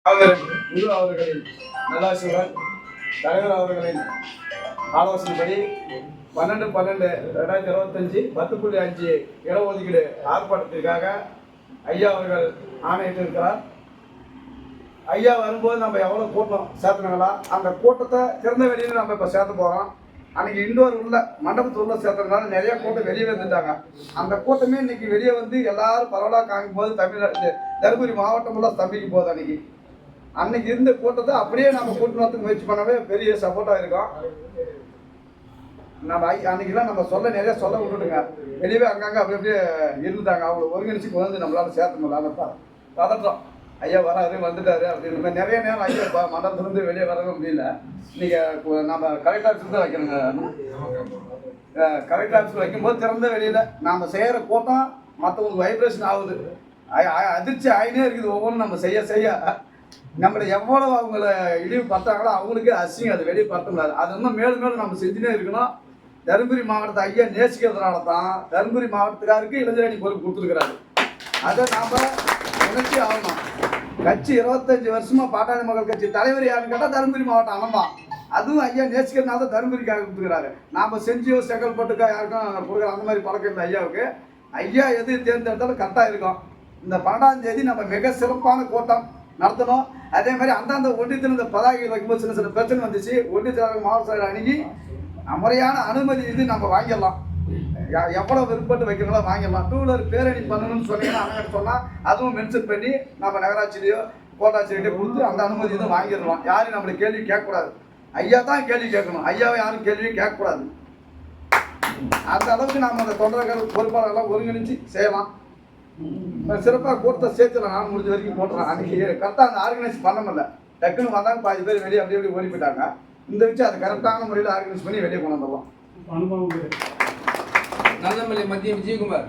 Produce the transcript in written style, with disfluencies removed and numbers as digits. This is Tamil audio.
குரு அவர்களின் நல்லாசியுடன் தலைவர் அவர்களின் ஆலோசனைப்படி 12/12/2025 10.5 இடஒதுக்கீடு ஆர்ப்பாட்டத்திற்காக ஐயா அவர்கள் ஆணையிட்டிருக்கிறார். ஐயா வரும்போது நம்ம எவ்வளோ கூட்டம் சேர்த்துனாங்களா அந்த கூட்டத்தை திறந்த வெளியில் நம்ம இப்போ சேர்த்து போகிறோம். அன்றைக்கி இண்டோர் உள்ள மண்டபத்து உள்ள சேர்த்ததுனால நிறைய கூட்டம் வெளியே வந்துட்டாங்க. அந்த கூட்டமே இன்றைக்கி வெளியே வந்து எல்லாரும் பரவலாக காமிக்கும் போது தமிழ்நாடு தருமபுரி மாவட்டம் உள்ள ஸ்தம்பிக்கு போகுது. அன்னைக்கு இருந்த கூட்டத்தை அப்படியே நம்ம கூட்டணி வரத்துக்கு முயற்சி பண்ணவே பெரிய சப்போர்ட்டாக இருக்கும். நம்ம அன்னைக்கெல்லாம் நம்ம நிறைய சொல்ல விட்டுடுங்க. வெளியே அங்கங்கே அப்படி அப்படியே இருந்தாங்க. அவங்கள ஒருங்கிணைச்சு வந்து நம்மளால சேர்த்த முடியல. பதட்டம் ஐயா வராரு வந்துட்டாரு அப்படின்ற மாதிரி நிறைய நேரம் ஐயா மண்டலத்துலேருந்து வெளியே வரவே முடியல. இன்னைக்கு நம்ம கலெக்டர் ஆஃபீஸ் தான் வைக்கிறோங்க. கலெக்டர் ஆஃபீஸ் வைக்கும்போது திறந்த வெளியில் நாம் செய்கிற கூட்டம் மற்றவங்களுக்கு வைப்ரேஷன் ஆகுது, அதிர்ச்சி ஆகினே இருக்குது. ஒவ்வொன்றும் நம்ம செய்ய நம்மளை எவ்வளவு அவங்கள இழிவு பார்த்தாங்களோ அவங்களுக்கு அசிங்கம், அது வெளியே பார்த்த முடியாது. அது இன்னும் மேலும் மேலும் நம்ம செஞ்சுனே இருக்கணும். தருமபுரி மாவட்டத்தை ஐயா நேசிக்கிறதுனால தான் தருமபுரி மாவட்டத்துக்காருக்கு இளைஞரணி பொறுப்பு கொடுத்துருக்கிறாரு. அதை நாம் உணர்ச்சி ஆகணும். கட்சி 25 வருஷமா பாட்டாளி மக்கள் கட்சி தலைவர் யாருன்னு கேட்டால் தருமபுரி மாவட்டம் அனந்தான். அதுவும் ஐயா நேசிக்கிறதுனால தான் தருமபுரிக்காக கொடுத்துருக்கிறாரு. நாம் செஞ்சோ செங்கல்பட்டுக்கா யாருக்கும் கொடுக்குற அந்த மாதிரி பழக்கம் இல்லை ஐயாவுக்கு. ஐயா எது தேர்ந்தெடுத்தாலும் கரெக்டாக இருக்கும். இந்த 12ஆம் தேதி நம்ம மிக சிறப்பான கூட்டம் நடத்தணும். அதே மாதிரி அந்தந்த ஒன்றியத்தில் இந்த பதாகைகள் வைக்கும்போது சின்ன பிரச்சனை வந்துச்சு. ஒன்றியத்தில் மாவட்ட செயலர் அணுகி முறையான அனுமதி இது நம்ம வாங்கிடலாம். எவ்வளோ விருப்பப்பட்டு வைக்கிறங்களோ வாங்கிடலாம். 2 வீலர் பேரணி பண்ணணும்னு சொன்னீங்கன்னா அவங்க சொன்னால் அதுவும் மென்ஷன் பண்ணி நம்ம நகராட்சியிலையோ கோட்டாட்சியிலையோ கொடுத்து அந்த அனுமதி இதுவும் வாங்கிடலாம். யாரும் நம்மளை கேள்வி கேட்கக்கூடாது. ஐயா தான் கேள்வி கேட்கணும். ஐயாவை யாரும் கேள்வியும் கேட்கக்கூடாது. அந்த அளவுக்கு நாம் அந்த தொண்டர்கள் பொறுப்பாளர்கள்லாம் ஒருங்கிணைச்சு செய்யலாம். சிறப்பாக கூட்டத்தை சேர்த்துல நான் முடிஞ்ச வரைக்கும் போட்டுறேன். அன்றைக்கி கரெக்டாக அந்த ஆர்கனைஸ் பண்ண முடியல. டக்குன்னு வந்தாங்க, பாதி பேர் வெளியே அப்படியே ஓடி போயிட்டாங்க. இந்த வச்சு அதை கரெக்டான முறையில் ஆர்கனைஸ் பண்ணி வெளியே கொண்டு வந்துடலாம். நல்லமல்லி மத்திய விஜயகுமார்.